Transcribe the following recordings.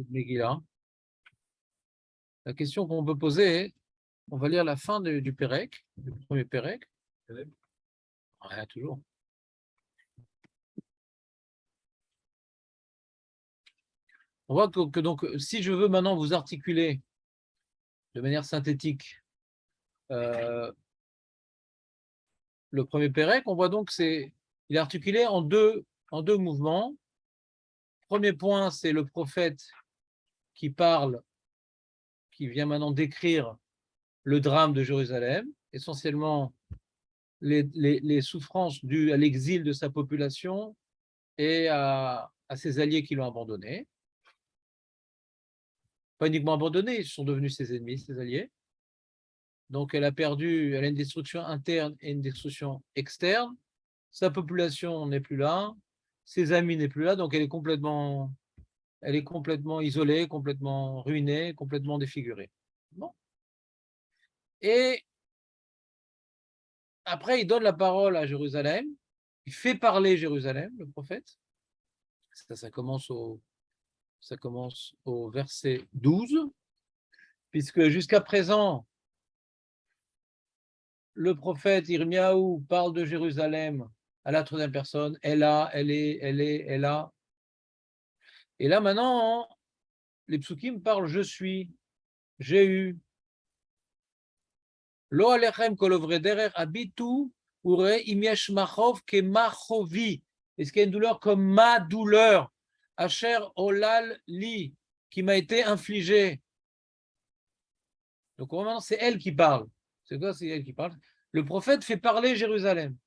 Megillah. La question qu'on peut poser, on va lire la fin du Pérec, du premier Pérec. Ouais, toujours. On voit que donc, si je veux maintenant vous articuler de manière synthétique le premier Pérec, on voit donc qu'il est articulé en deux mouvements. Premier point, c'est le prophète qui parle, qui vient maintenant décrire le drame de Jérusalem, essentiellement les souffrances dues à l'exil de sa population et à ses alliés qui l'ont abandonné. Pas uniquement abandonné, ils sont devenus ses ennemis, ses alliés. Donc elle a une destruction interne et une destruction externe. Sa population n'est plus là, ses amis n'est plus là, donc elle est complètement isolée, complètement ruinée, complètement défigurée. Bon. Et après, il donne la parole à Jérusalem, il fait parler Jérusalem, le prophète. Ça commence au verset 12, puisque jusqu'à présent, le prophète Irmiaou parle de Jérusalem à la troisième personne, elle a, elle est, elle a. Et là maintenant, les psukim parlent je suis, j'ai eu. Lo alechem kol ovre derer habitu ure im yesh machov ke machovi. Est-ce qu'il y a une douleur comme ma douleur? Asher olal li, qui m'a été infligée. Donc maintenant, c'est elle qui parle. C'est quoi? C'est elle qui parle. Le prophète fait parler Jérusalem.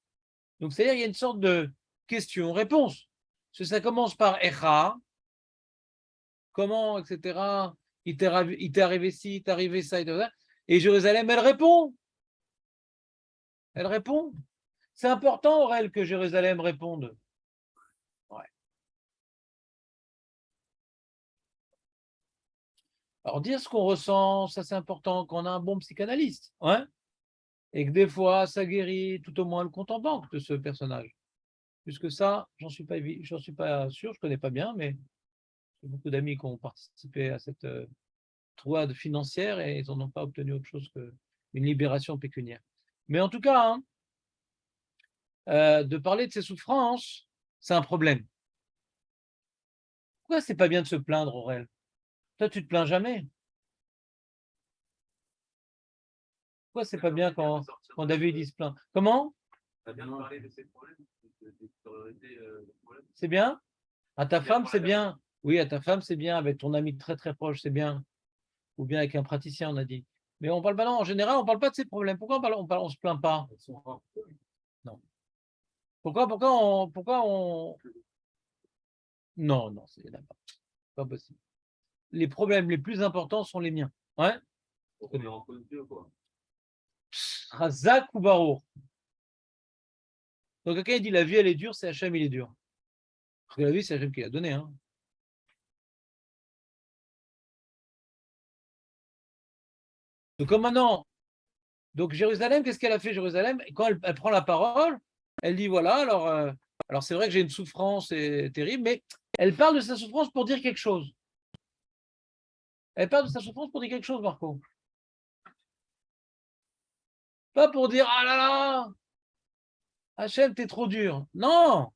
Donc c'est-à-dire qu'il y a une sorte de question-réponse. Parce que ça commence par Echa, comment, etc. Il t'est arrivé ci, il t'est arrivé ça, etc. Et Jérusalem, elle répond. Elle répond. C'est important, Aurel, que Jérusalem réponde. Ouais. Alors, dire ce qu'on ressent, ça c'est important, qu'on a un bon psychanalyste. Ouais. Et que des fois, ça guérit tout au moins le compte en banque de ce personnage. Plus que ça, j'en suis pas sûr, je ne connais pas bien, mais j'ai beaucoup d'amis qui ont participé à cette trouade financière et ils n'en ont pas obtenu autre chose qu'une libération pécuniaire. Mais en tout cas, de parler de ses souffrances, c'est un problème. Pourquoi c'est pas bien de se plaindre, Aurel? Toi, tu te plains jamais. Pourquoi c'est pas bien quand David il se plaint? Comment? C'est bien? À ta femme, c'est bien. Oui, à ta femme, c'est bien. Avec ton ami très très proche, c'est bien. Ou bien avec un praticien, on a dit. Mais on parle pas, non, en général, on parle pas de ces problèmes. Pourquoi on se plaint pas? Non. Pourquoi on... Non, non, c'est pas possible. Les problèmes les plus importants sont les miens. Ouais? Razak ou Barour. Donc, quelqu'un dit la vie, elle est dure, c'est Hachem, il est dur. Parce que la vie, c'est Hachem qui l'a donné. Hein. Donc, comme maintenant, donc Jérusalem, qu'est-ce qu'elle a fait, Jérusalem? Quand elle prend la parole, elle dit voilà, alors c'est vrai que j'ai une souffrance terrible, mais elle parle de sa souffrance pour dire quelque chose. Elle parle de sa souffrance pour dire quelque chose, Marco. Pas pour dire ah là là, Hachem, t'es trop dur. Non!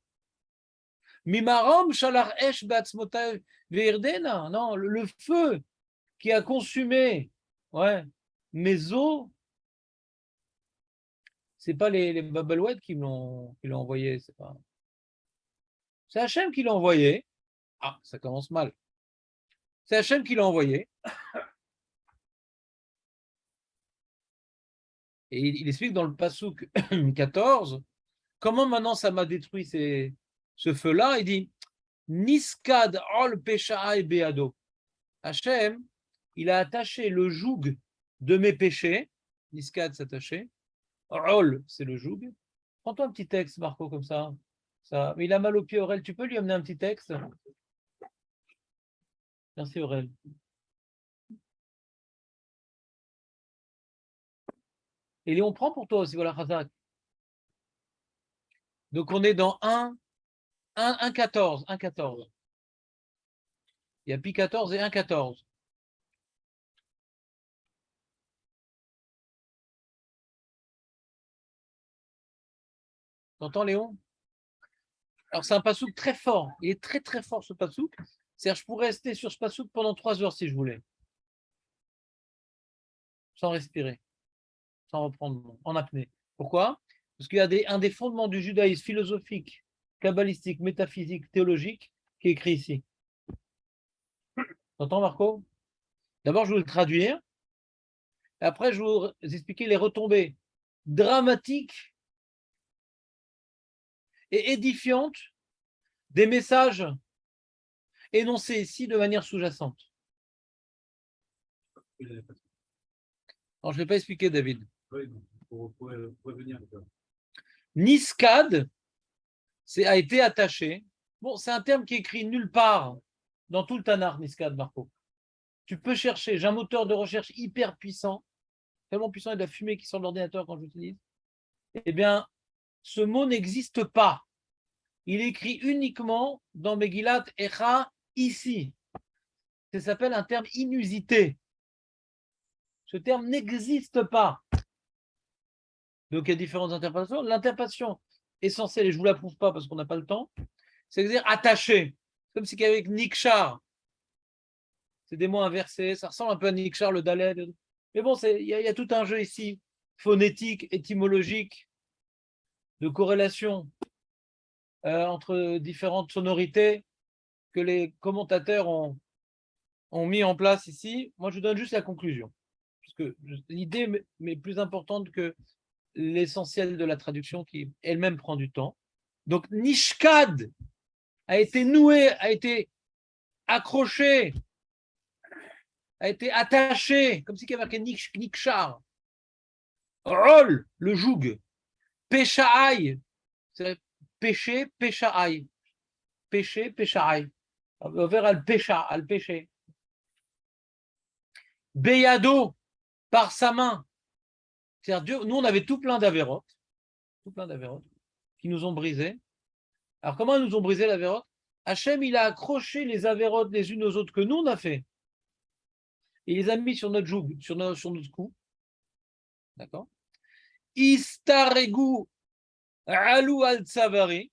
Mimarom shalach esh batzmotav ve'erdena. Non, le feu qui a consumé mes os, c'est pas les babelouettes qui l'ont envoyé, c'est Hachem qui l'a envoyé. Ah, ça commence mal. C'est Hachem qui l'a envoyé. Et il explique dans le Passouk 14 comment maintenant ça m'a détruit ce feu-là. Il dit Niskad ol pesha'a beado. Hachem, il a attaché le joug de mes péchés. Niskad s'attacher. Ol, c'est le joug. Prends-toi un petit texte, Marco, comme ça. Mais il a mal au pied, Aurel. Tu peux lui amener un petit texte? Merci, Aurel. Et on prend pour toi aussi, voilà, Khazak. Donc, on est dans 1, 14. Il y a pi 14 et 1,14. T'entends, Léon? Alors, c'est un passouk très fort. Il est très, très fort, ce passouk. C'est-à-dire, je pourrais rester sur ce passouk pendant 3 heures si je voulais. Sans respirer, sans reprendre, en apnée. Pourquoi? Parce qu'il y a un des fondements du judaïsme philosophique, kabbalistique, métaphysique, théologique, qui est écrit ici. T'entends, Marco? D'abord, je vais le traduire. Et après, je vais vous expliquer les retombées dramatiques et édifiantes des messages énoncés ici de manière sous-jacente. Alors, je ne vais pas expliquer, David. Oui, pour revenir. Niskad a été attaché. Bon, c'est un terme qui est écrit nulle part dans tout le Tanakh, Niskad, Marco. Tu peux chercher, j'ai un moteur de recherche hyper puissant, tellement puissant, il y a de la fumée qui sort de l'ordinateur quand j'utilise. Eh bien, ce mot n'existe pas. Il est écrit uniquement dans Megillat Echa, ici. Ça s'appelle un terme inusité. Ce terme n'existe pas. Donc, il y a différentes interprétations. L'interprétation essentielle, et je ne vous la prouve pas parce qu'on n'a pas le temps, c'est dire attaché. Comme si qu'avec Nikshar, c'est des mots inversés, ça ressemble un peu à Nikshar, le Dalet. Mais bon, il y a tout un jeu ici, phonétique, étymologique, de corrélation entre différentes sonorités que les commentateurs ont mis en place ici. Moi, je vous donne juste la conclusion. Parce que l'idée est plus importante que l'essentiel de la traduction qui elle-même prend du temps. Donc, Nishkad a été noué, a été accroché, a été attaché, comme si il y avait marqué Nikshar. Rol, le joug. Péchaï, c'est péché, péchaï. Péché, péchaï. Vers al péché. Beyado, par sa main. C'est-à-dire, Dieu, nous, on avait tout plein d'avérotes, qui nous ont brisés. Alors, comment ils nous ont brisé l'avérote? Hachem, il a accroché les avérotes les unes aux autres que nous, on a fait. Il les a mis sur notre joug, sur notre cou. D'accord? Istaregu alou al tsavari.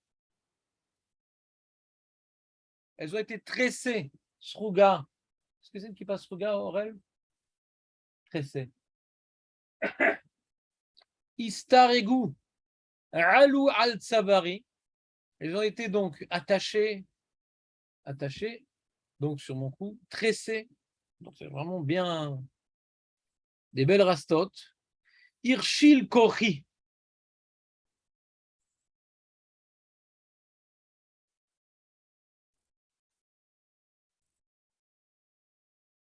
Elles ont été tressées. Sruga. Est-ce que c'est une qui passe Sruga, Aurel? Tressées. Istaregu alou al tsavari. Elles ont été donc attachées, donc sur mon cou, tressées. Donc c'est vraiment bien des belles rastotes. Irshil Kochi.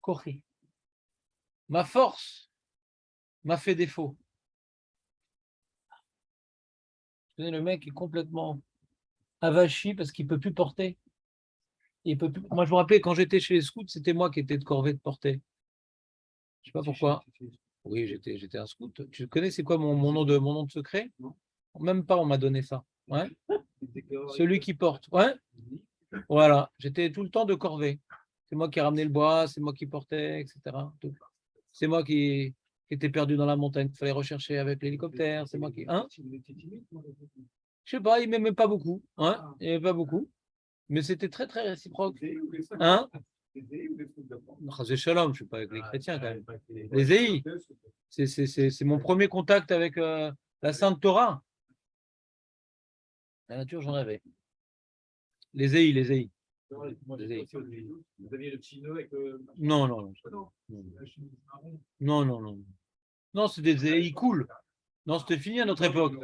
Kochi. Ma force m'a fait défaut. Le mec est complètement avachi parce qu'il ne peut plus porter. Moi, je me rappelais, quand j'étais chez les scouts, c'était moi qui étais de corvée de porter. Je ne sais pas pourquoi. Oui, j'étais un scout. Tu connais, c'est quoi mon nom de secret? Non. Même pas, on m'a donné ça. Ouais. Celui qui porte. Ouais. Voilà. J'étais tout le temps de corvée. C'est moi qui ai ramené le bois, c'est moi qui portais, etc. C'est moi qui était perdu dans la montagne. Il fallait rechercher avec l'hélicoptère. C'est moi qui. Hein? Je sais pas, il m'aimait pas beaucoup. Ouais. Il m'aimait pas beaucoup. Mais c'était très, très réciproque. Hein? C'est Shalom, je ne suis pas avec les chrétiens quand même. Les EI, c'est mon premier contact avec la Sainte Torah. La nature, j'en avais. Les EI, les EI. Vous aviez le petit nœud avec le. Non, non, non. Non, non, non. Non, c'était des EI cool. Non, c'était fini à notre époque.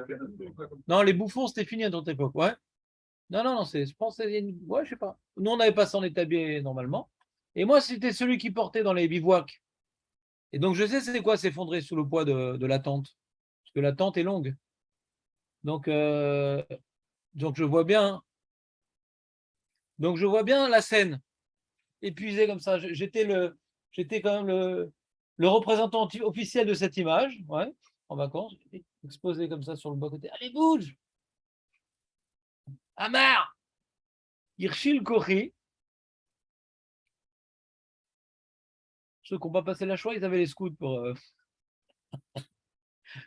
Non, les bouffons, c'était fini à notre époque. Ouais. Non, non, non, je pense que ouais, je sais pas. Nous, on n'avait pas s'en établir normalement. Et moi, c'était celui qui portait dans les bivouacs. Et donc, je sais c'est quoi s'effondrer sous le poids de la tente. Parce que la tente est longue. Donc je vois bien. Donc, je vois bien la scène. Épuisé comme ça. J'étais quand même le représentant officiel de cette image. Ouais, en vacances. Exposé comme ça sur le bas-côté. Allez, bouge! Amar! Irshil Kochi. Ceux qui n'ont pas passé la Shoah, ils avaient les scouts pour.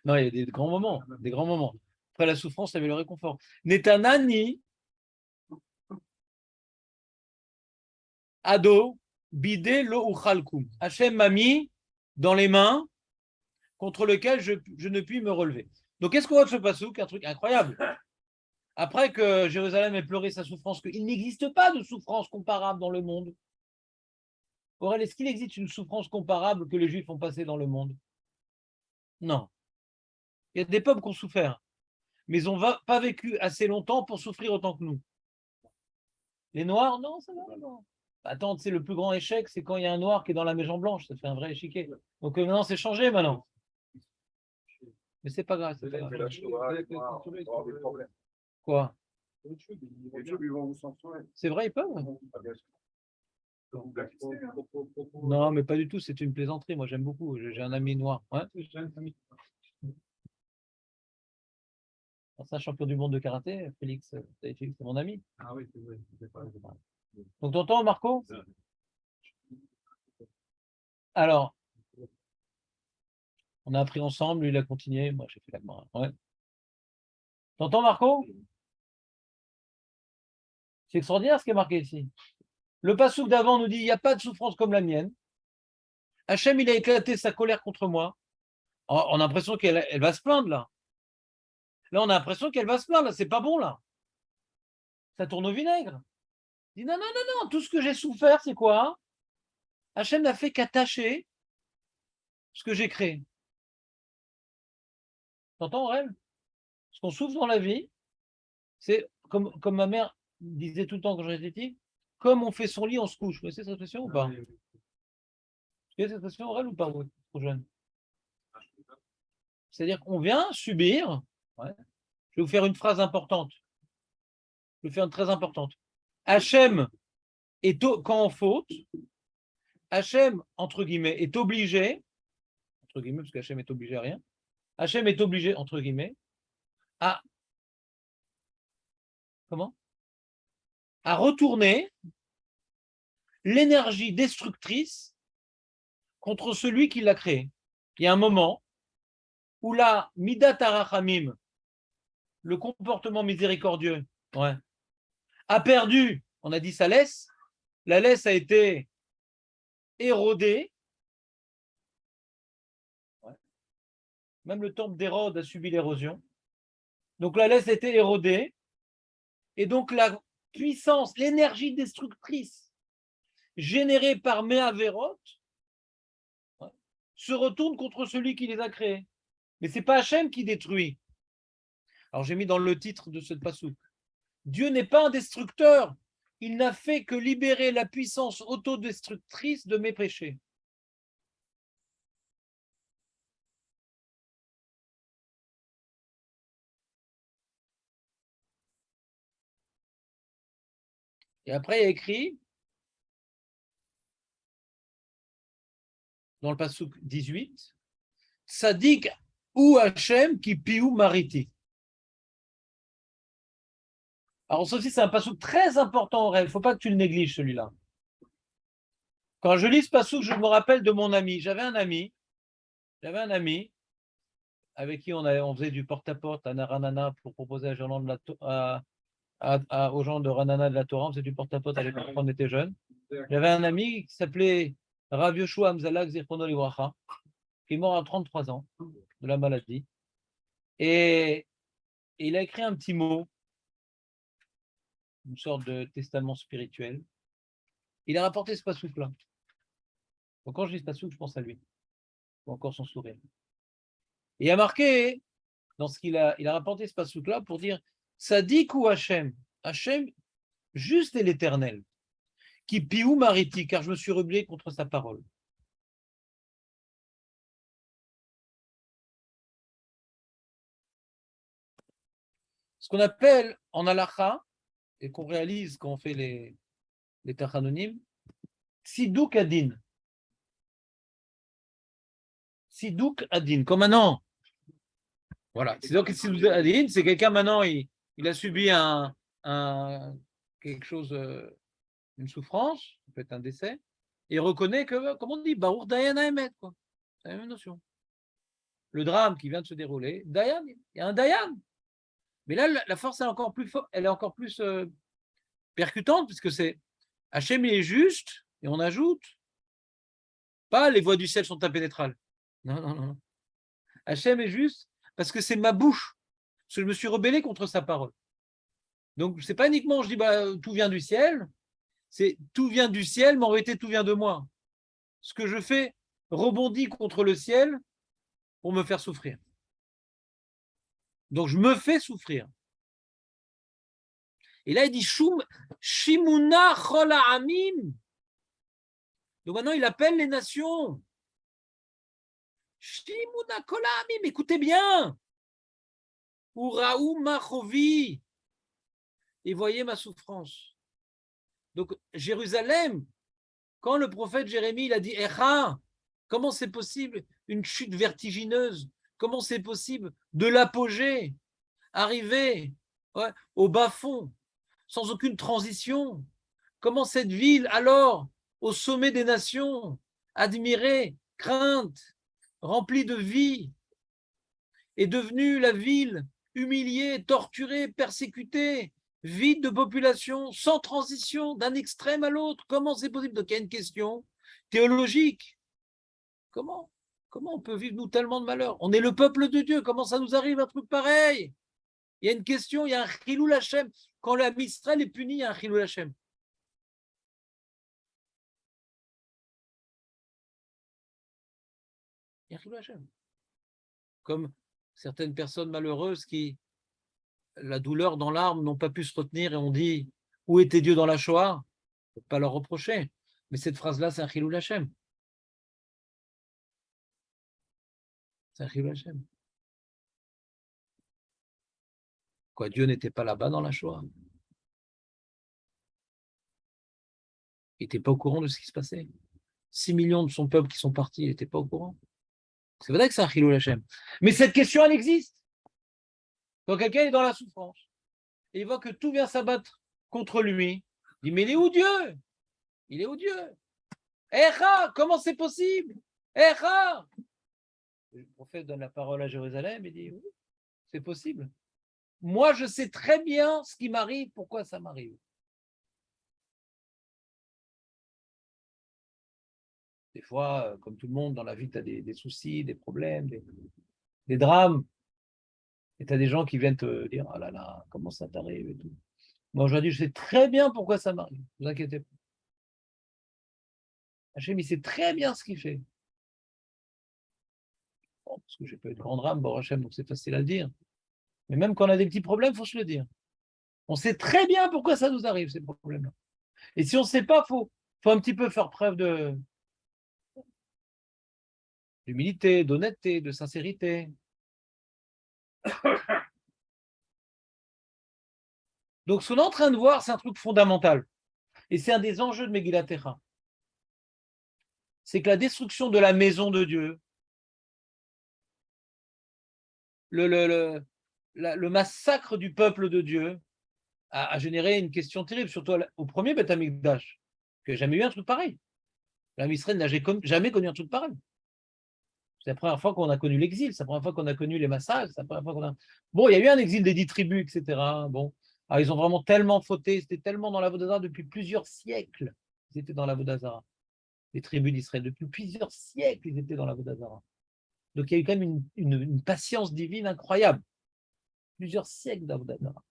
Non, il y a des grands moments, des grands moments. Après la souffrance, il y avait le réconfort. Netanani, Ado, Bidé, Lo Uchalkum. Hachem m'a mis dans les mains contre lequel je ne puis me relever. Donc, qu'est-ce qu'on voit de ce passouk? Un truc incroyable. Après que Jérusalem ait pleuré sa souffrance, qu'il n'existe pas de souffrance comparable dans le monde. Aurel, est-ce qu'il existe une souffrance comparable que les Juifs ont passée dans le monde? Non. Il y a des peuples qui ont souffert, mais ils n'ont pas vécu assez longtemps pour souffrir autant que nous. Les Noirs, non, ça va, non. Attends, c'est le plus grand échec, c'est quand il y a un Noir qui est dans la Maison Blanche, ça fait un vrai échiquier. Donc maintenant, c'est changé maintenant. Mais c'est pas grave. Mais là, je dois avoir des problèmes. Quoi? Les YouTube, ils vont vous censurer. C'est vrai, ils peuvent? Ah, bien sûr. Vous blacklistez, hein. Non, mais pas du tout, c'est une plaisanterie. Moi, j'aime beaucoup. J'ai un ami noir. Ouais. C'est un champion du monde de karaté, Félix. C'est mon ami. Ah oui, c'est vrai. Donc, t'entends, Marco? Alors, on a appris ensemble, lui, il a continué. Moi, j'ai fait la main. Ouais. T'entends, Marco? C'est extraordinaire ce qui est marqué ici. Le passouk d'avant nous dit il n'y a pas de souffrance comme la mienne. Hachem, il a éclaté sa colère contre moi. On a l'impression qu'elle va se plaindre là. Là, on a l'impression qu'elle va se plaindre. C'est pas bon là. Ça tourne au vinaigre. Il dit non, non, non, non. Tout ce que j'ai souffert, c'est quoi? Hachem n'a fait qu'attacher ce que j'ai créé. T'entends, Aurel? Ce qu'on souffre dans la vie, c'est comme ma mère disait tout le temps quand j'étais petit, comme on fait son lit, on se couche. Vous connaissez cette expression ou pas? Vous connaissez cette expression, Aurel, ou pas, vous, trop jeune? C'est-à-dire qu'on vient subir. Ouais. Je vais vous faire une phrase importante. Je vais vous faire une très importante. Hachem quand on faute, Hachem, entre guillemets, est obligé, entre guillemets, parce qu'Hachem est obligé à rien, Hachem est obligé, entre guillemets, à retourner l'énergie destructrice contre celui qui l'a créé. Il y a un moment où la Midat Arachamim, le comportement miséricordieux, ouais, a perdu, on a dit sa laisse, la laisse a été érodée. Ouais. Même le temple d'Hérode a subi l'érosion. Donc la laisse a été érodée. Et donc la puissance, l'énergie destructrice générée par Méaverot se retourne contre celui qui les a créés. Mais ce n'est pas Hachem qui détruit. Alors j'ai mis dans le titre de ce passouk. Dieu n'est pas un destructeur. Il n'a fait que libérer la puissance autodestructrice de mes péchés. Et après, il y a écrit, dans le passouk 18, Tzadik ou Hachem qui piou mariti. Alors, ça aussi, c'est un passouk très important en réel. Il ne faut pas que tu le négliges, celui-là. Quand je lis ce passouk, je me rappelle de mon ami. J'avais un ami avec qui on faisait du porte-à-porte à Naranana pour proposer aux gens de Ranana de la Torah. On faisait du porte-à-porte à l'époque quand on était jeunes. J'avais un ami qui s'appelait Rav Yoshua Amzalak Zirkono Livracha, qui est mort à 33 ans de la maladie. Et il a écrit un petit mot, une sorte de testament spirituel. Il a rapporté ce passouk-là. Donc quand je lis ce passouk, je pense à lui. Ou encore son sourire. Et il a marqué, dans ce il a rapporté ce passouk-là pour dire Sadik ou Hachem, Hachem, juste et l'éternel, qui piou mariti, car je me suis rebellé contre sa parole. Ce qu'on appelle en halakha, et qu'on réalise quand on fait les tachanonim, Sidouk Adin. Sidouk Adin, comme maintenant. Voilà. Sidouk Adin, c'est quelqu'un maintenant, il a subi quelque chose, une souffrance, ça peut être un décès. et reconnaît que, comme on dit, Baruch Dayan Haemet, quoi. C'est la même notion. Le drame qui vient de se dérouler, Dayan, il y a un Dayan. Mais là, la force est encore plus forte, elle est encore plus percutante, puisque c'est Hachem il est juste, et on ajoute, pas les voies du ciel sont impénétrables. Non, non, non. Hachem est juste parce que c'est ma bouche, parce que je me suis rebellé contre sa parole. Donc, c'est pas uniquement, je dis, tout vient du ciel, c'est tout vient du ciel, mais en réalité, tout vient de moi. Ce que je fais rebondit contre le ciel pour me faire souffrir. Donc, je me fais souffrir. Et là, il dit Shimuna Chol Ha'amim. Donc maintenant, il appelle les nations. Shimuna Chol Ha'amim, écoutez bien. Uraou Machovi. Et voyez ma souffrance. Donc, Jérusalem, quand le prophète Jérémie il a dit Echa, comment c'est possible une chute vertigineuse? Comment c'est possible de l'apogée, arriver au bas-fond, sans aucune transition? Comment cette ville, alors, au sommet des nations, admirée, crainte, remplie de vie, est devenue la ville humiliée, torturée, persécutée, vide de population, sans transition, d'un extrême à l'autre? Comment c'est possible? Donc il y a une question théologique. Comment on peut vivre, nous, tellement de malheur? On est le peuple de Dieu, comment ça nous arrive un truc pareil? Il y a une question, il y a un Chilul Hashem. Quand le Israël est puni, il y a un Chilul Hashem. Il y a un Chilul Hashem. Comme certaines personnes malheureuses qui, la douleur dans l'âme, n'ont pas pu se retenir et ont dit « Où était Dieu dans la Shoah ?» On ne peut pas leur reprocher. Mais cette phrase-là, c'est un Chilul Hashem. C'est un Chilul Hashem. Quoi, Dieu n'était pas là-bas dans la Shoah. Il n'était pas au courant de ce qui se passait. 6 millions de son peuple qui sont partis, il n'était pas au courant. C'est vrai que c'est un Chilul Hashem. Mais cette question, elle existe. Quand quelqu'un est dans la souffrance, et il voit que tout vient s'abattre contre lui, il dit, mais il est où Dieu? Il est où Dieu? Echa, comment c'est possible? Echa! Le prophète donne la parole à Jérusalem et dit, oui, c'est possible. Moi, je sais très bien ce qui m'arrive, pourquoi ça m'arrive. Des fois, comme tout le monde dans la vie, tu as des soucis, des problèmes, des drames. Et tu as des gens qui viennent te dire, ah là là, comment ça t'arrive et tout. Moi, aujourd'hui, je sais très bien pourquoi ça m'arrive. Ne vous inquiétez pas. Hachem, il sait très bien ce qu'il fait. Bon, parce que je n'ai pas eu de grand drame, bon Hachem, donc c'est facile à le dire. Mais même quand on a des petits problèmes, il faut se le dire. On sait très bien pourquoi ça nous arrive, ces problèmes-là. Et si on ne sait pas, il faut un petit peu faire preuve d'humilité, d'honnêteté, de sincérité. Donc, ce qu'on est en train de voir, c'est un truc fondamental. Et c'est un des enjeux de Megillat Echa. C'est que la destruction de la maison de Dieu, le massacre du peuple de Dieu a généré une question terrible, surtout au premier Beth Amikdash, qu'il n'y a jamais eu un truc pareil. L'âme Israël n'a jamais connu un truc pareil. C'est la première fois qu'on a connu l'exil, c'est la première fois qu'on a connu les massacres, c'est la première fois qu'on a... Bon, il y a eu un exil des 10 tribus, etc. Bon, alors, ils ont vraiment tellement fauté, c'était tellement dans la Vodazara depuis plusieurs siècles. Ils étaient dans la Vodazara. Les tribus d'Israël, depuis plusieurs siècles, ils étaient dans la Vodazara. Donc il y a eu quand même une patience divine incroyable. Plusieurs siècles d'Avodazara.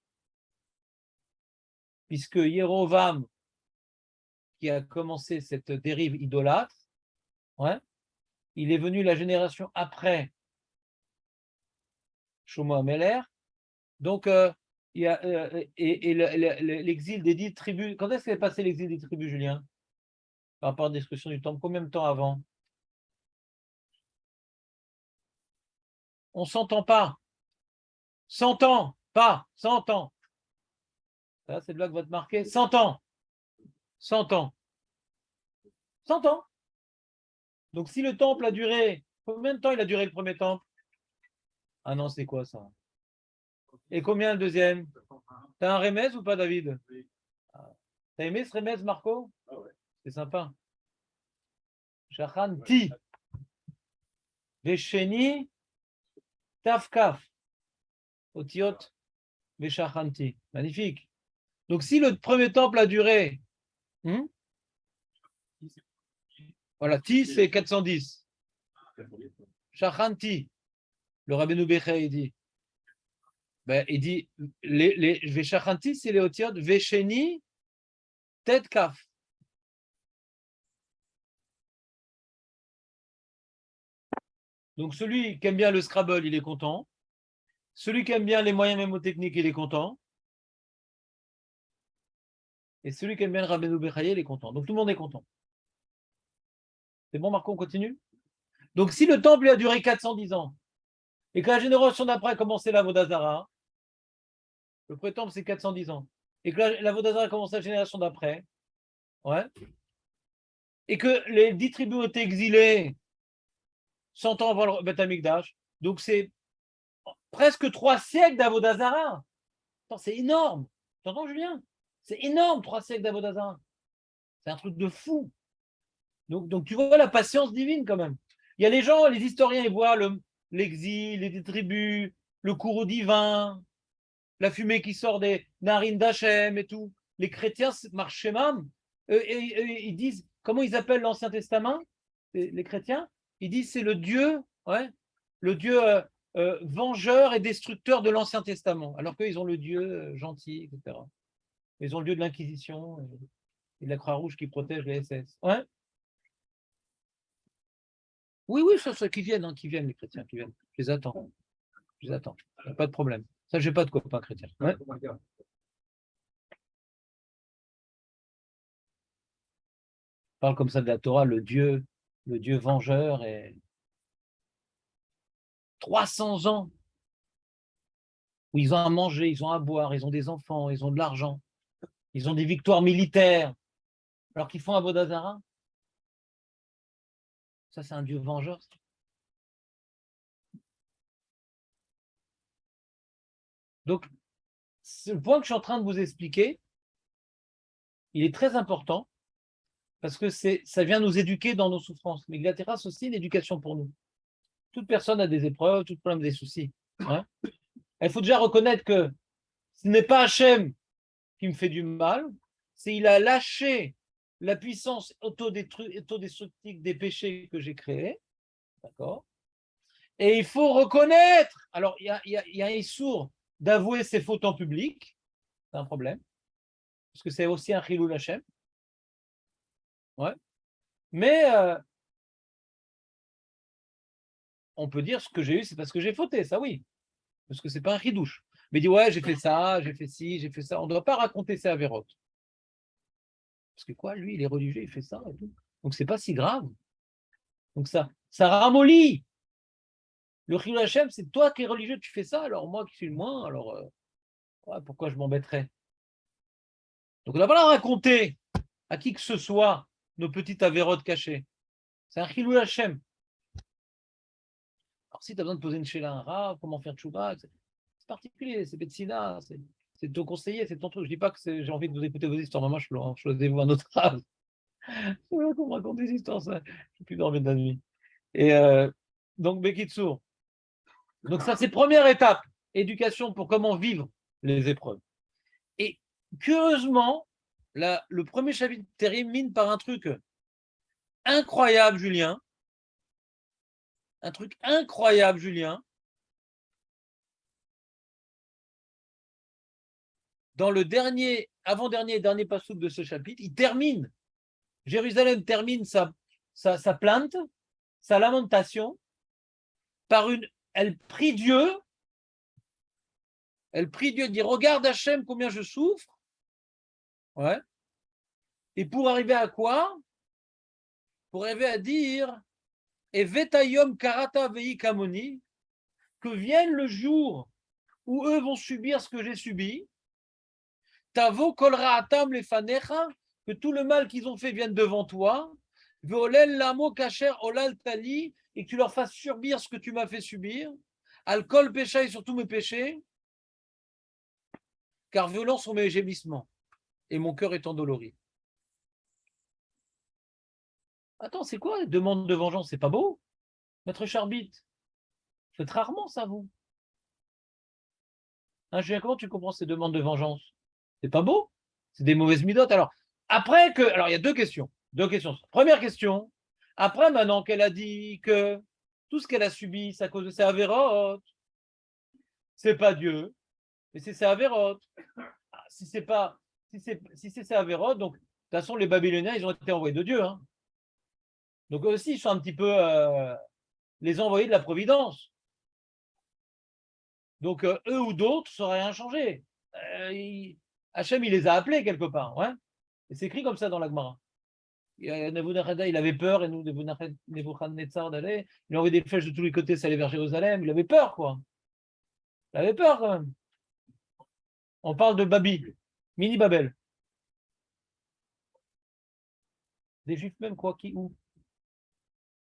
Puisque Jérovam, qui a commencé cette dérive idolâtre, il est venu la génération après Shlomo Ameler. Donc, il y a, l'exil des 10 tribus. Quand est-ce qu'est passé l'exil des tribus, Julien? Par rapport à la destruction du temple, combien de temps avant? On ne s'entend pas. 100 ans, pas 100 ans. Ça, c'est le bloc qui va te marquer. 100 ans. 100 ans. 100 ans. Donc, si le temple a duré, combien de temps il a duré le premier temple? Ah non, c'est quoi ça? Et combien le deuxième? T'as un remez ou pas, David? T'as aimé ce remez, Marco? Ah ouais. C'est sympa. Shachanti. Vesheni, Tafkaf. Otiot, Veshachanti. Magnifique. Donc, si le premier temple a duré, voilà, Ti, c'est 410. Shachanti, le Rabbeinu Becher, il dit, les Veshachanti, c'est les Otiot, Vesheni, Tet Kaf. Donc, celui qui aime bien le Scrabble, il est content. Celui qui aime bien les moyens mémotechniques, il est content. Et celui qui aime bien le Rabbeinu Bechaye, il est content. Donc, tout le monde est content. C'est bon, Marco, on continue? Donc, si le temple a duré 410 ans, et que la génération d'après a commencé la Vodazara, le premier temple, c'est 410 ans, et que la Vodazara a commencé la génération d'après, ouais, et que les 10 tribus ont été exilées 100 ans avant le Beth Amikdash, donc c'est presque 3 siècles d'Avodazara. C'est énorme. Tu entends, Julien? C'est énorme, 3 siècles d'Avodazara. C'est un truc de fou. Donc, tu vois la patience divine quand même. Il y a les gens, les historiens, ils voient l'exil, les tribus, le courroux divin, la fumée qui sort des narines d'Hachem et tout. Les chrétiens marchent chez Mam. Ils disent, comment ils appellent l'Ancien Testament, les chrétiens? Ils disent c'est le Dieu, ouais, le Dieu vengeur et destructeur de l'Ancien Testament. Alors qu'ils ont le Dieu gentil, etc. Ils ont le Dieu de l'Inquisition et de la Croix-Rouge qui protège les SS. Ouais. Oui, ça, qui viennent, les chrétiens, qui viennent. Je les attends. Il n'y a pas de problème. Ça, j'ai pas de copains chrétiens. Ouais. Je parle comme ça de la Torah, le Dieu vengeur et 300 ans où ils ont à manger, ils ont à boire, ils ont des enfants, ils ont de l'argent, ils ont des victoires militaires, alors qu'ils font Avodah Zarah. Ça, c'est un Dieu vengeur. Donc, ce point que je suis en train de vous expliquer, il est très important parce que ça vient nous éduquer dans nos souffrances. Mais la terrasse aussi, l'éducation pour nous. Toute personne a des épreuves, tout problème des soucis. Hein. Il faut déjà reconnaître que ce n'est pas Hachem qui me fait du mal, c'est il a lâché la puissance autodestructive des péchés que j'ai créés. D'accord? Et il faut reconnaître. Alors, il y a un issour d'avouer ses fautes en public. C'est un problème. Parce que c'est aussi un chilou Hachem. Ouais. Mais on peut dire ce que j'ai eu, c'est parce que j'ai fauté, ça oui. Parce que c'est pas un chidouche. Mais il dit, ouais, j'ai fait ça, j'ai fait ci, j'ai fait ça. On ne doit pas raconter ça à Vérote. Parce que quoi, lui, il est religieux, il fait ça et tout. Donc, c'est pas si grave. Donc, ça ramollit. Le chilou Hachem, c'est toi qui es religieux, tu fais ça, alors moi qui suis le moins, alors ouais, pourquoi je m'embêterais? Donc, on n'a pas la raconter à qui que ce soit nos petites avérotes cachées. C'est un chilou Hachem. Alors, si tu as besoin de poser une chéla un rat, comment faire tchouba, c'est particulier, c'est Betsina, c'est ton conseiller, c'est ton truc. Je ne dis pas que j'ai envie de vous écouter vos histoires, maman, choisissez-vous un autre âge. C'est vrai qu'on me raconte des histoires, ça. Je n'ai plus dormir de la nuit. Et donc, Bekitsour. Donc, ça, c'est première étape, éducation pour comment vivre les épreuves. Et curieusement, le premier chapitre termine par un truc incroyable, Julien. Un truc incroyable, Julien. Dans le avant-dernier passouk de ce chapitre, il termine. Jérusalem termine sa plainte, sa lamentation, par elle prie Dieu. Elle prie Dieu, elle dit, regarde Hachem combien je souffre. Ouais. Et pour arriver à quoi? Pour arriver à dire, et vetayom karata vei kamoni, que vienne le jour où eux vont subir ce que j'ai subi. Tavo kol ra'atam lefanecha, que tout le mal qu'ils ont fait vienne devant toi. Veolel lamo kacher olal tali, et que tu leur fasses subir ce que tu m'as fait subir. Alcool pécha et surtout mes péchés. Car violents sont mes gémissements, et mon cœur est endolori. Attends, c'est quoi les demandes de vengeance? C'est pas beau? Maître Charbit, faites rarement ça, vous. Hein, Julien, comment tu comprends ces demandes de vengeance? C'est pas beau? C'est des mauvaises midotes. Alors, après que. Alors, il y a deux questions. Deux questions. Première question. Après, maintenant qu'elle a dit que tout ce qu'elle a subi, c'est à cause de ses avérotes, c'est pas Dieu, mais c'est ses avérotes. Ah, si c'est pas. Si c'est ses avérotes, donc, de toute façon, les Babyloniens, ils ont été envoyés de Dieu. Hein. Donc, eux aussi, ils sont un petit peu les envoyés de la providence. Donc, eux ou d'autres, ça n'aurait rien changé. Hachem, il les a appelés quelque part. Ouais. Et c'est écrit comme ça dans la Gemara. Il avait peur, et nous, Nebuchadnezzar d'aller. Il a envoyé des flèches de tous les côtés, ça allait vers Jérusalem. Il avait peur, quoi. Il avait peur, quand même. On parle de Babi, mini Babel. Des juifs même, quoi, qui, où?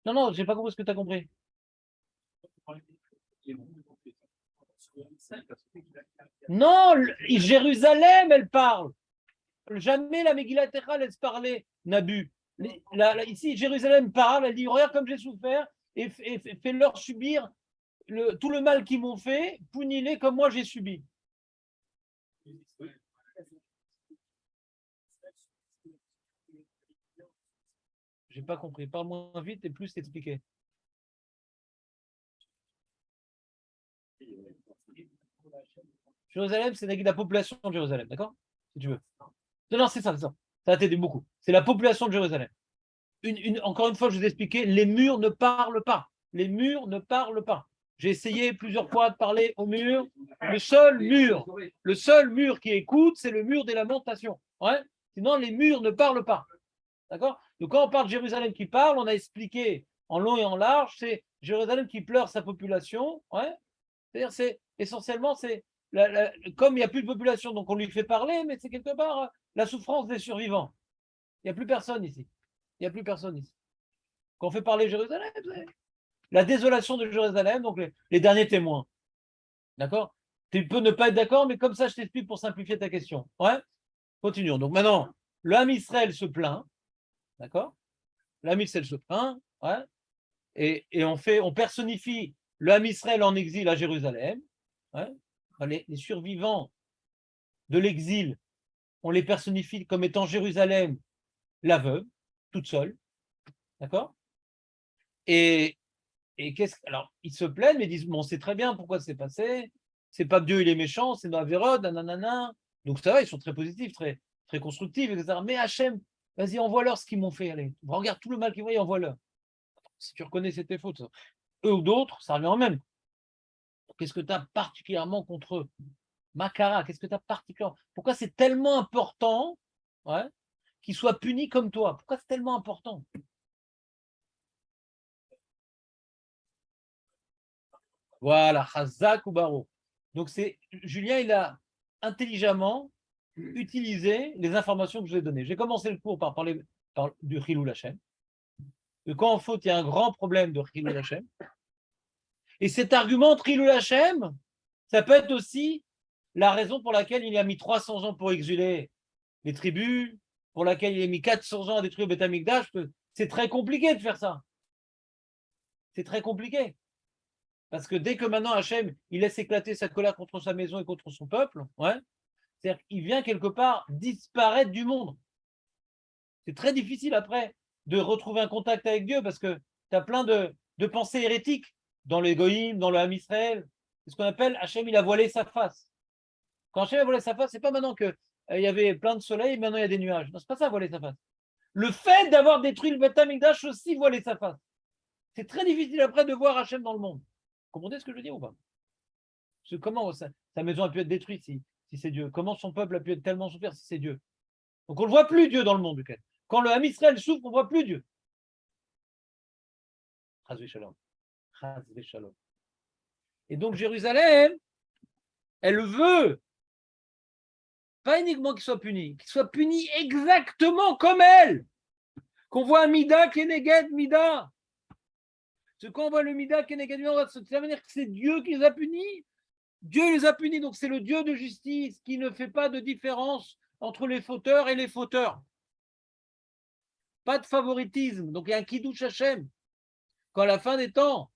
Non, non, j'ai pas compris ce que tu as compris. Non, Jérusalem, elle parle. Jamais la Megillat Eicha laisse parler Nabu. Ici, Jérusalem parle, elle dit regarde comme j'ai souffert et fais-leur subir tout le mal qu'ils m'ont fait, punis-les comme moi j'ai subi. J'ai pas compris. Parle moins vite et plus t'expliquer. Jérusalem, c'est la population de Jérusalem, d'accord? Si tu veux. Non, c'est ça, c'est ça. Ça va t'aider beaucoup. C'est la population de Jérusalem. Encore une fois, je vous ai expliqué, les murs ne parlent pas. Les murs ne parlent pas. J'ai essayé plusieurs fois de parler au mur. Le seul mur qui écoute, c'est le mur des lamentations. Ouais. Sinon, les murs ne parlent pas. D'accord? Donc, quand on parle de Jérusalem qui parle, on a expliqué en long et en large, c'est Jérusalem qui pleure sa population. Ouais. C'est-à-dire, essentiellement, comme il n'y a plus de population, donc on lui fait parler, mais c'est quelque part la souffrance des survivants. Il n'y a plus personne ici. Il n'y a plus personne ici. Quand on fait parler Jérusalem, la désolation de Jérusalem, donc les derniers témoins. D'accord? Tu peux ne pas être d'accord, mais comme ça, je t'explique pour simplifier ta question. Ouais? Continuons. Donc maintenant, le Ham Israël se plaint. D'accord? Le Ham Israël se plaint. Ouais? Et on personnifie le Ham Israël en exil à Jérusalem. Ouais? Les survivants de l'exil, on les personnifie comme étant Jérusalem, la veuve, toute seule. D'accord? Et alors, ils se plaignent, mais ils disent, bon, on sait très bien pourquoi c'est passé. C'est pas Dieu, il est méchant, c'est Naverod, nanana. Donc ça va, ils sont très positifs, très, très constructifs, etc. Mais Hachem, vas-y, envoie-leur ce qu'ils m'ont fait. Allez, regarde tout le mal qu'ils voient, envoie-leur. Si tu reconnais c'était faute, ça. Eux ou d'autres, ça revient en même. Qu'est-ce que tu as particulièrement contre eux? Makara, qu'est-ce que tu as particulièrement? Pourquoi c'est tellement important, ouais, qu'ils soient punis comme toi? Pourquoi c'est tellement important? Voilà, Chazak ou Baro. Donc Julien, il a intelligemment utilisé les informations que je vous ai données. J'ai commencé le cours par parler du Chilou Lachem. Et quand en faute, il y a un grand problème de Chilou Lachem. Et cet argument de Chilou Lachem, ça peut être aussi la raison pour laquelle il a mis 300 ans pour exiler les tribus, pour laquelle il a mis 400 ans à détruire Beth Amikdash. C'est très compliqué de faire ça. C'est très compliqué. Parce que dès que maintenant Hachem, il laisse éclater sa colère contre sa maison et contre son peuple, ouais, c'est-à-dire qu'il vient quelque part disparaître du monde. C'est très difficile après de retrouver un contact avec Dieu parce que tu as plein de pensées hérétiques dans les Goïm, dans le Ham Israël. C'est ce qu'on appelle Hachem, il a voilé sa face. Quand Hachem a voilé sa face, c'est pas maintenant qu'il y avait plein de soleil, maintenant il y a des nuages. Non, c'est pas ça, voiler sa face. Le fait d'avoir détruit le Beth Amikdash aussi voiler sa face. C'est très difficile après de voir Hachem dans le monde. Vous comprenez ce que je veux dire ou pas? Comment sa maison a pu être détruite si c'est Dieu? Comment son peuple a pu être tellement souffert si c'est Dieu? Donc on ne voit plus Dieu dans le monde. Quand le Ham Israël souffre, on ne voit plus Dieu. Et donc Jérusalem, elle veut pas uniquement qu'il soit puni exactement comme elle. Qu'on voit un Mida, Keneged, Mida. Quand on voit le Mida, Keneged, Mida, ça veut dire que c'est Dieu qui les a punis. Dieu les a punis, donc c'est le Dieu de justice qui ne fait pas de différence entre les fauteurs et les fauteurs. Pas de favoritisme. Donc il y a un Kiddush Hashem. Quand à la fin des temps,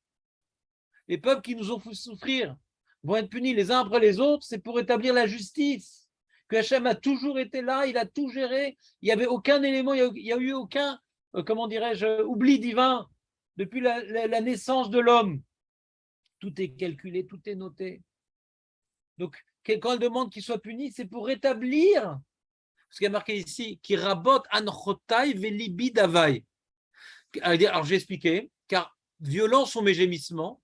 les peuples qui nous ont fait souffrir vont être punis les uns après les autres, c'est pour établir la justice. Que Hachem a toujours été là, il a tout géré. Il n'y avait aucun élément, il n'y a eu aucun, comment dirais-je, oubli divin depuis la naissance de l'homme. Tout est calculé, tout est noté. Donc, quand elle demande qu'il soit puni, c'est pour rétablir ce qui est marqué ici, qui rabote anchotai velibi davai. Alors, j'ai expliqué, car violents sont mes gémissements.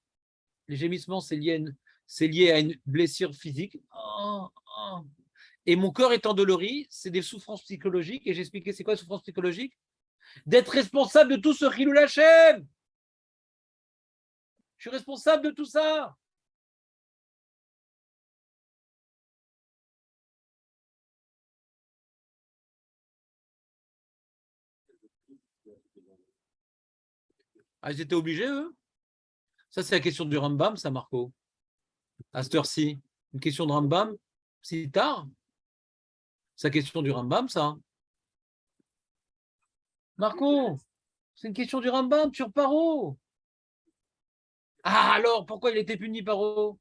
Les gémissements, c'est lié à une blessure physique. Et mon corps est endolori, c'est des souffrances psychologiques. Et j'ai expliqué, c'est quoi les souffrances psychologiques? D'être responsable de tout ce Chilul Hashem. Je suis responsable de tout ça. Ah, ils étaient obligés, eux? Ça, c'est la question du Rambam, ça, Marco. À cette heure-ci. Une question de Rambam, si tard. C'est la question du Rambam, ça. Marco, c'est une question du Rambam sur Paro. Ah, alors, pourquoi il était puni, Paro?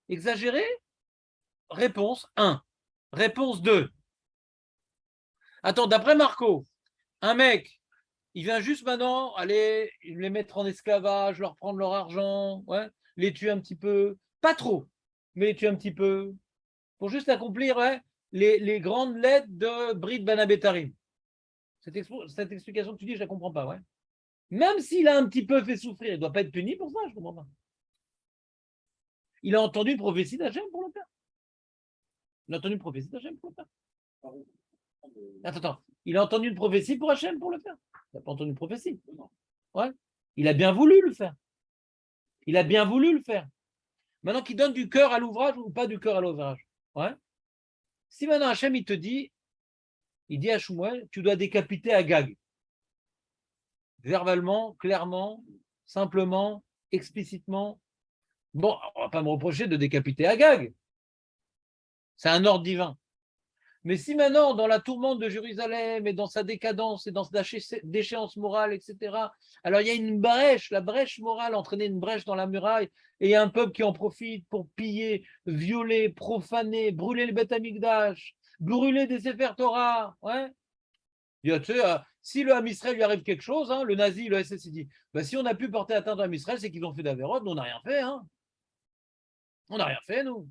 Exagéré? Réponse 1. Réponse 2. Attends, d'après Marco, un mec, il vient juste maintenant aller les mettre en esclavage, leur prendre leur argent, ouais, les tuer un petit peu, pas trop, mais les tuer un petit peu, pour juste accomplir les grandes lettres de Brit Ben Abetarim. Cette explication que tu dis, je ne la comprends pas, ouais. Même s'il a un petit peu fait souffrir, il ne doit pas être puni pour ça, je ne comprends pas. Il a entendu une prophétie d'Hachem pour le faire. Il a entendu une prophétie d'Hachem pour le faire. Attends. Il a entendu une prophétie pour Hachem pour le faire. Il n'a pas entendu une prophétie. Ouais. Il a bien voulu le faire. Il a bien voulu le faire. Maintenant qu'il donne du cœur à l'ouvrage ou pas du cœur à l'ouvrage. Ouais. Si maintenant Hachem, il dit à Shmuel, tu dois décapiter Agag. Verbalement, clairement, simplement, explicitement. Bon, on ne va pas me reprocher de décapiter Agag. C'est un ordre divin. Mais si maintenant, dans la tourmente de Jérusalem et dans sa décadence et dans sa déchéance morale, etc., alors il y a une brèche, la brèche morale entraînait une brèche dans la muraille, et il y a un peuple qui en profite pour piller, violer, profaner, brûler le Beth Amikdash, brûler des Sefer Torah. Ouais. Tu sais, si le Ham Israël lui arrive quelque chose, le nazi, le SS, il dit, bah, si on a pu porter atteinte à Ham Israël, c'est qu'ils ont fait d'Averot, nous on n'a rien fait. On n'a rien fait, nous.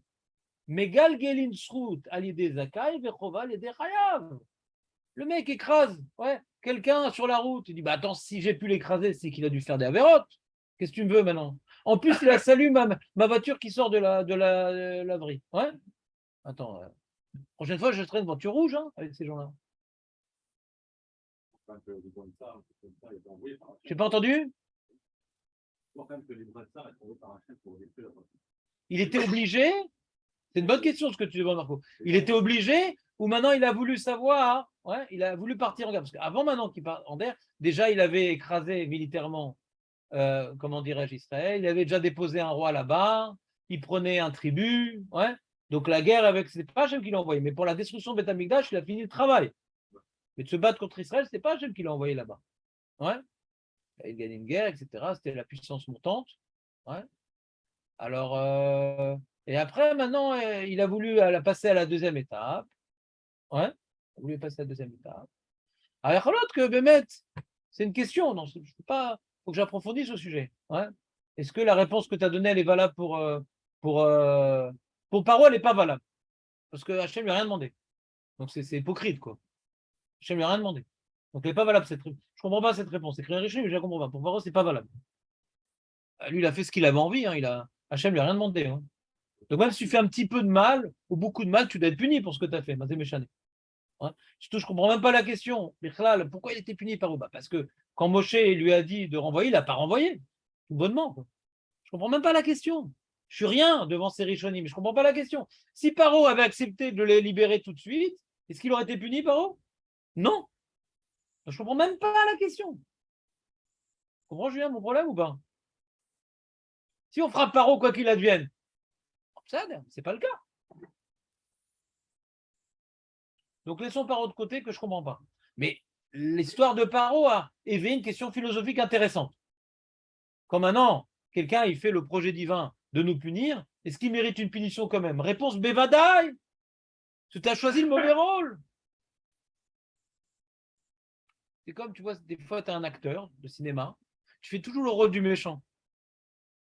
Megal Gelin Srout, Alidé Zakai, Vechova, Alidé Chayav. Le mec écrase quelqu'un sur la route. Il dit bah attends, si j'ai pu l'écraser, c'est qu'il a dû faire des avérotes. Qu'est-ce que tu me veux maintenant? En plus, il a salué ma voiture qui sort de la laverie. Ouais. Attends, prochaine fois, je serai une voiture rouge avec ces gens-là. J'ai pas entendu? Il était obligé. C'est une bonne question ce que tu demandes, Marco. Il était obligé ou maintenant il a voulu savoir, il a voulu partir en guerre. Parce qu'avant maintenant qu'il parte en guerre, déjà il avait écrasé militairement, comment dirais-je, Israël. Il avait déjà déposé un roi là-bas. Il prenait un tribut. Donc la guerre avec, c'est pas Hachem qui l'a envoyé. Mais pour la destruction de Beth Amikdash, il a fini le travail. Mais de se battre contre Israël, c'est pas Hachem qui l'a envoyé là-bas. Il gagnait une guerre, etc. C'était la puissance montante. Alors, et après, maintenant, il a voulu passer à la deuxième étape. Il a voulu passer à la deuxième étape. Alors, l'autre que Bémet, c'est une question. Non, je peux pas. Il faut que j'approfondisse ce sujet. Est-ce que la réponse que tu as donnée, elle est valable pour Paro, elle n'est pas valable? Parce que Hachem lui a rien demandé. Donc, c'est hypocrite, quoi. Hachem lui a rien demandé. Donc, elle n'est pas valable, cette réponse. Je ne comprends pas cette réponse. C'est écrit en Richelieu, mais je ne comprends pas. Pour Paro, ce n'est pas valable. Lui, il a fait ce qu'il avait envie. Hachem lui a rien demandé. Donc même si tu fais un petit peu de mal ou beaucoup de mal, tu dois être puni pour ce que tu as fait. Surtout, je ne comprends même pas la question. Pourquoi il était puni par où? Parce que quand Moshe lui a dit de renvoyer, il n'a pas renvoyé. Tout bonnement. Quoi. Je ne comprends même pas la question. Je suis rien devant ces Rishonim, mais je ne comprends pas la question. Si Paro avait accepté de les libérer tout de suite, est-ce qu'il aurait été puni, Paro? Non. Je ne comprends même pas la question. Tu comprends, Julien, mon problème ou pas? Si on frappe Paro, quoi qu'il advienne, c'est pas le cas. Donc laissons Paro de côté que je ne comprends pas. Mais l'histoire de Paro a éveillé une question philosophique intéressante. Quand maintenant, quelqu'un il fait le projet divin de nous punir, est-ce qu'il mérite une punition quand même? Réponse Bevadaï! Tu as choisi le mauvais rôle. C'est comme, tu vois, des fois, tu es un acteur de cinéma, tu fais toujours le rôle du méchant.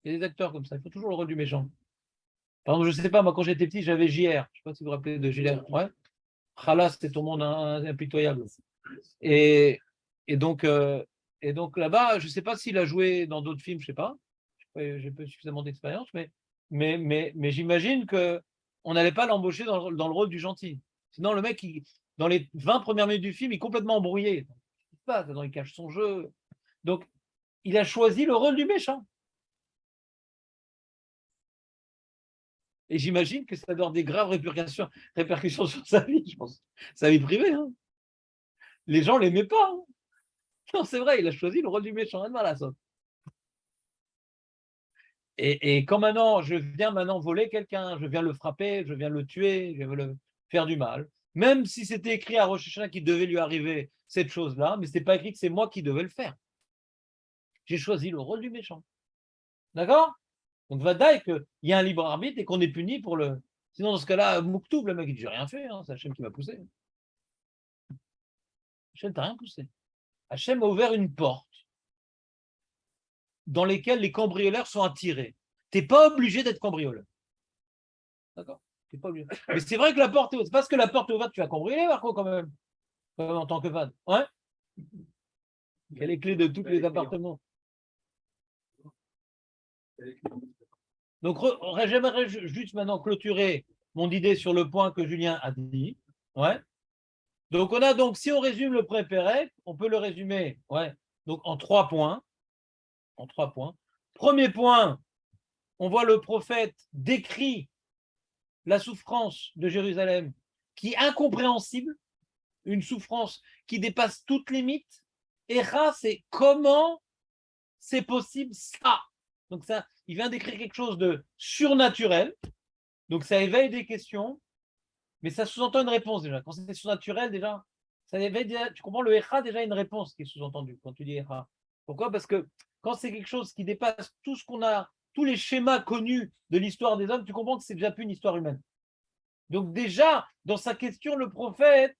Il y a des acteurs comme ça, il faut toujours le rôle du méchant. Par exemple, je ne sais pas, moi, quand j'étais petit, j'avais JR. Je ne sais pas si vous vous rappelez de JR. Ouais. Khalas, c'était ton monde impitoyable. Et, et donc, euh, et donc là-bas, je ne sais pas s'il a joué dans d'autres films, je ne sais pas. J'ai pas suffisamment d'expérience, mais j'imagine qu'on n'allait pas l'embaucher dans le rôle du gentil. Sinon, le mec, dans les 20 premières minutes du film, il est complètement embrouillé. Il cache son jeu. Donc, il a choisi le rôle du méchant. Et j'imagine que ça doit avoir des graves répercussions sur sa vie, je pense. Sa vie privée. Hein. Les gens ne l'aimaient pas. Hein. Non, c'est vrai, il a choisi le rôle du méchant. Et quand maintenant, je viens maintenant voler quelqu'un, je viens le frapper, je viens le tuer, je viens le faire du mal, même si c'était écrit à Rosh Hashanah qu'il devait lui arriver cette chose-là, mais ce n'était pas écrit que c'est moi qui devais le faire. J'ai choisi le rôle du méchant. D'accord? Donc, vadaï qu'il y a un libre arbitre et qu'on est puni pour le. Sinon, dans ce cas-là, Mouktoub, le mec, il dit j'ai rien fait, hein, c'est Hachem qui m'a poussé. Hachem t'a rien poussé. Hachem a ouvert une porte dans laquelle les cambrioleurs sont attirés. Tu n'es pas obligé d'être cambrioleur. D'accord? T'es pas obligé. Mais c'est vrai que la porte est ouverte. C'est parce que la porte est ouverte, tu vas cambrioler, Marco, quand même, en tant que fan. Ouais? Il y a les clés de tous les appartements. Donc, j'aimerais juste maintenant clôturer mon idée sur le point que Julien a dit. Ouais. Donc, si on résume le pré-Pérec, on peut le résumer donc, en 3 points. En 3 points. Premier point, on voit le prophète décrit la souffrance de Jérusalem qui est incompréhensible, une souffrance qui dépasse toute limite. Et c'est comment c'est possible ça. Donc ça, il vient d'écrire quelque chose de surnaturel. Donc ça éveille des questions, mais ça sous-entend une réponse déjà. Quand c'est surnaturel, déjà, ça éveille déjà, tu comprends, le Echa, déjà une réponse qui est sous-entendue quand tu dis Echa. Pourquoi? Parce que quand c'est quelque chose qui dépasse tout ce qu'on a, tous les schémas connus de l'histoire des hommes, tu comprends que c'est déjà plus une histoire humaine. Donc déjà, dans sa question, le prophète,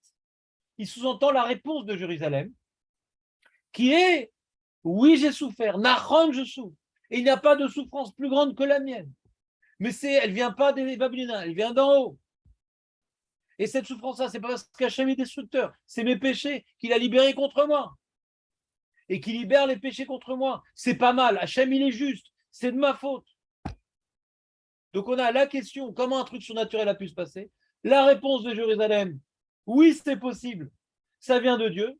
il sous-entend la réponse de Jérusalem, qui est oui, j'ai souffert, Nahon, je souffre, et il n'y a pas de souffrance plus grande que la mienne. Mais elle ne vient pas des Babyloniens, elle vient d'en haut. Et cette souffrance-là, c'est pas parce qu'Hachem est destructeur, c'est mes péchés qu'il a libérés contre moi. Et qu'il libère les péchés contre moi. C'est pas mal, Hachem il est juste, c'est de ma faute. Donc on a la question, comment un truc surnaturel a pu se passer? La réponse de Jérusalem, oui, c'est possible, ça vient de Dieu.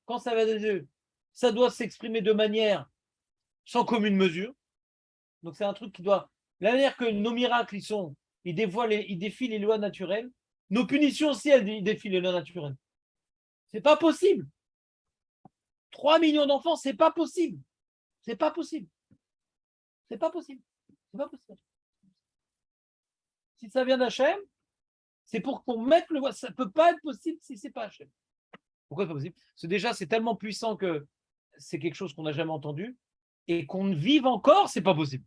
Quand ça vient de Dieu, ça doit s'exprimer de manière sans commune mesure. Donc c'est un truc qui doit. La manière que nos miracles, ils défient les lois naturelles, nos punitions aussi, elles défient les lois naturelles. C'est pas possible. 3 millions d'enfants, c'est pas possible. C'est pas possible. C'est pas possible. C'est pas possible. Si ça vient d'Hachem, c'est pour qu'on mette le. Ça ne peut pas être possible si c'est pas Hachem. Pourquoi c'est pas possible? Parce que déjà, c'est tellement puissant que c'est quelque chose qu'on n'a jamais entendu. Et qu'on vive encore, c'est pas possible.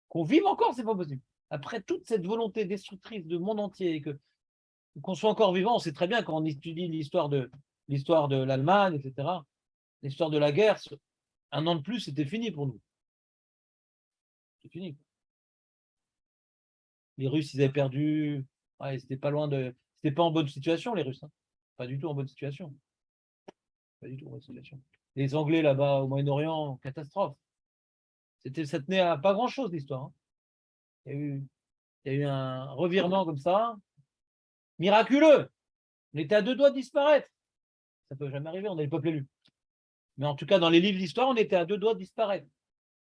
Qu'on vive encore, c'est pas possible. Après toute cette volonté destructrice du monde entier, et qu'on soit encore vivant, on sait très bien quand on étudie l'histoire de l'Allemagne, etc., l'histoire de la guerre, 1 an de plus, c'était fini pour nous. C'est fini. Les Russes, ils avaient perdu. Ouais, c'était pas loin de. C'était pas en bonne situation, les Russes. Hein. Pas du tout en bonne situation. Pas du tout en bonne situation. Les Anglais là-bas au Moyen-Orient, catastrophe. Ça tenait à pas grand-chose l'histoire. Hein. Il y a eu un revirement comme ça, miraculeux. On était à 2 doigts de disparaître. Ça ne peut jamais arriver, on est le peuple élu. Mais en tout cas, dans les livres d'histoire, on était à 2 doigts de disparaître.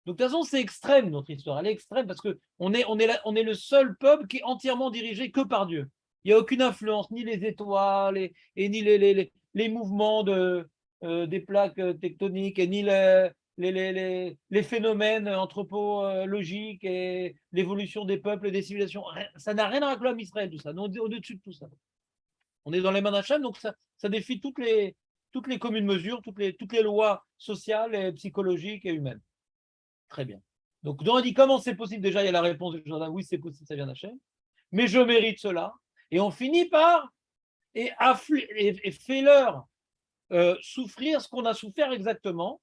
Donc, de toute façon, c'est extrême, notre histoire. Elle est extrême parce qu'on est le seul peuple qui est entièrement dirigé que par Dieu. Il n'y a aucune influence, ni les étoiles, ni les mouvements des plaques tectoniques, et ni les phénomènes anthropologiques et l'évolution des peuples et des civilisations. Ça n'a rien à voir avec l'homme Israël, tout ça. On est au-dessus de tout ça. On est dans les mains d'Hachem, donc ça défie toutes les communes mesures, toutes les lois sociales et psychologiques et humaines. Très bien. Donc, on dit comment c'est possible. Déjà, il y a la réponse du Jordan, oui, c'est possible, ça vient d'Hachem. Mais je mérite cela. Et on finit par et fais-leur souffrir ce qu'on a souffert exactement.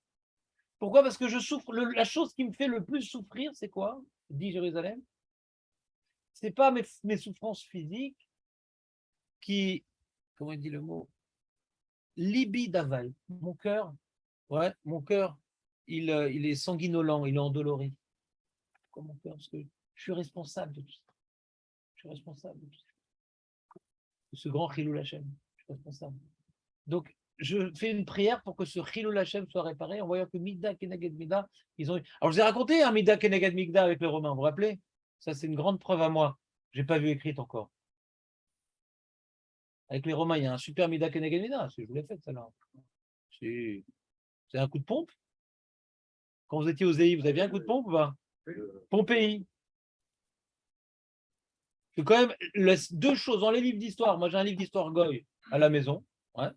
Pourquoi? Parce que je souffre. La chose qui me fait le plus souffrir, c'est quoi? Dit Jérusalem. C'est pas mes souffrances physiques qui, comment il dit le mot? Libi d'aval. Mon cœur, ouais, mon cœur, il est sanguinolent, il est endolori. Pourquoi mon cœur? Parce que je suis responsable de tout ça. Je suis responsable de tout ça. De ce grand Chilul Hashem. Je suis responsable. Donc, je fais une prière pour que ce Chilul Hashem soit réparé en voyant que Mida Keneged Mida, ils ont eu. Alors, je vous ai raconté un Mida Keneged Mida avec les Romains, vous vous rappelez? Ça, c'est une grande preuve à moi. Je n'ai pas vu écrite encore. Avec les Romains, il y a un super Mida Keneged Mida. Je vous l'ai fait, celle-là. C'est un coup de pompe. Quand vous étiez aux EI, vous aviez un coup de pompe ou pas? Pompéi. C'est quand même deux choses dans les livres d'histoire. Moi, j'ai un livre d'histoire Goy à la maison, ouais,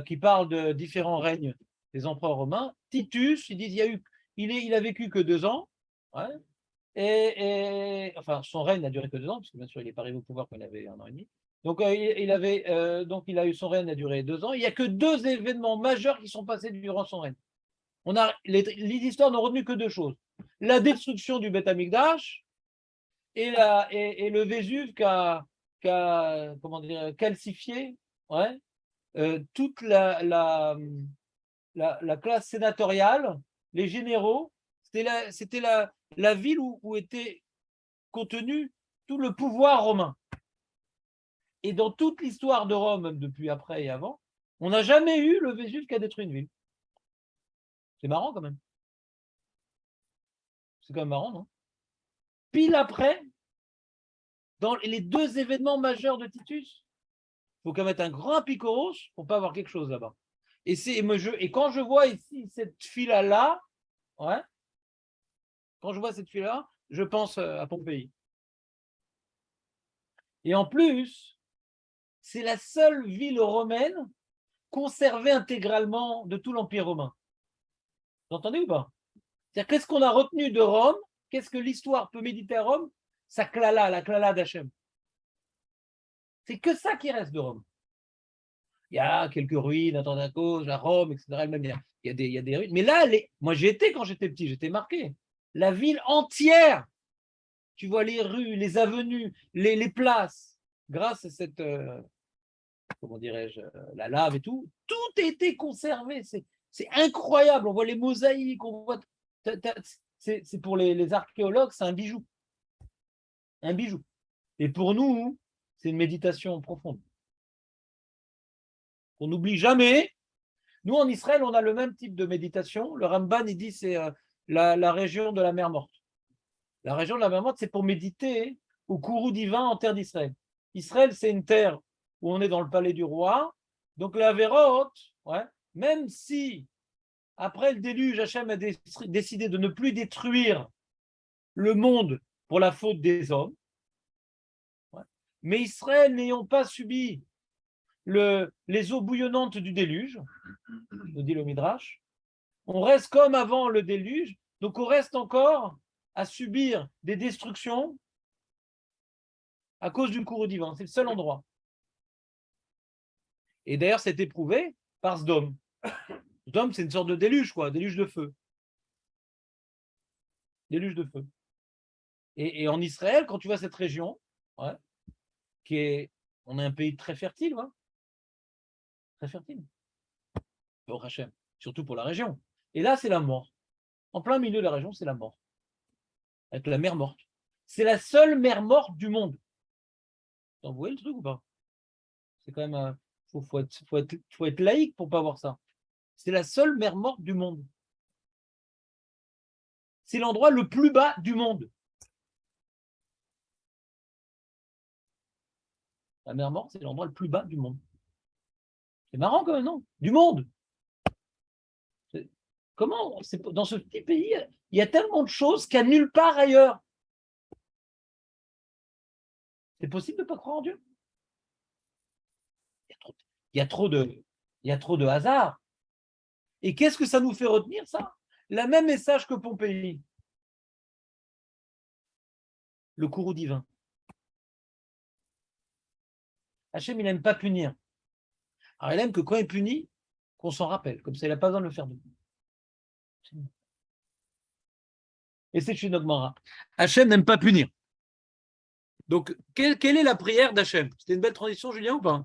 qui parle de différents règnes des empereurs romains. Titus, ils disent il a vécu que 2 ans, ouais, enfin, son règne n'a duré que 2 ans, parce que bien sûr, il n'est pas arrivé au pouvoir quand il avait 1 an et demi. Donc, il a eu son règne a duré 2 ans. Il n'y a que 2 événements majeurs qui sont passés durant son règne. Les histoires n'ont retenu que 2 choses. La destruction du Beth Amikdash et le Vésuve qui a comment dire, calcifié, ouais, toute la classe sénatoriale, les généraux. C'était la ville où était contenu tout le pouvoir romain. Et dans toute l'histoire de Rome, même depuis après et avant, on n'a jamais eu le Vésuve qui a détruit une ville. C'est marrant quand même. C'est quand même marrant, non? Pile après, dans les 2 événements majeurs de Titus, il faut quand même mettre un grand picoros pour ne pas avoir quelque chose là-bas. Et quand je vois ici cette fila-là, ouais, quand je vois cette fila-là, je pense à Pompéi. Et en plus, c'est la seule ville romaine conservée intégralement de tout l'Empire romain. Vous entendez ou pas? C'est-à-dire, qu'est-ce qu'on a retenu de Rome? Qu'est-ce que l'histoire peut méditer à Rome? La klala d'Hachem. C'est que ça qui reste de Rome. Il y a quelques ruines à Tandakos, à Rome, etc. Même il y a des ruines. Mais là, moi j'y étais quand j'étais petit, j'étais marqué. La ville entière, tu vois les rues, les avenues, les places, grâce à cette, comment dirais-je, la lave et tout a été conservé. C'est incroyable. On voit les mosaïques, on voit. C'est pour les archéologues, c'est un bijou. Un bijou. Et pour nous, c'est une méditation profonde. On n'oublie jamais. Nous, en Israël, on a le même type de méditation. Le Ramban, il dit c'est la région de la mer morte. La région de la mer morte, c'est pour méditer au courroux divin en terre d'Israël. Israël, c'est une terre où on est dans le palais du roi. Donc la Vérote, ouais, même si après le déluge, Hachem a décidé de ne plus détruire le monde pour la faute des hommes, ouais, mais Israël n'ayant pas subi les eaux bouillonnantes du déluge, nous dit le Midrash, on reste comme avant le déluge, donc on reste encore à subir des destructions à cause du courroux divin. C'est le seul endroit. Et d'ailleurs, c'est éprouvé par Sdom. Sdom, c'est une sorte de déluge, quoi, déluge de feu. Déluge de feu. Et en Israël, quand tu vois cette région, ouais, on est un pays très fertile, ouais, très fertile. Pour Hachem, surtout pour la région. Et là, c'est la mort. En plein milieu de la région, c'est la mort. Avec la mer morte. C'est la seule mer morte du monde. Vous voyez le truc ou pas? C'est quand même. Faut être laïque pour ne pas voir ça. C'est la seule mer morte du monde. C'est l'endroit le plus bas du monde. La mer morte, c'est l'endroit le plus bas du monde. C'est marrant quand même, non? Du monde. Comment, dans ce petit pays, il y a tellement de choses qu'il n'y a nulle part ailleurs. C'est possible de ne pas croire en Dieu? Il y a trop de hasard. Et qu'est-ce que ça nous fait retenir, ça? Le même message que Pompéi. Le courroux divin. Hachem, il n'aime pas punir. Alors, il aime que quand il punit, qu'on s'en rappelle. Comme ça, il n'a pas besoin de le faire de nous. Et c'est une Gemara. Hachem n'aime pas punir. Donc, quelle est la prière d'Hachem? C'était une belle transition, Julien, ou pas?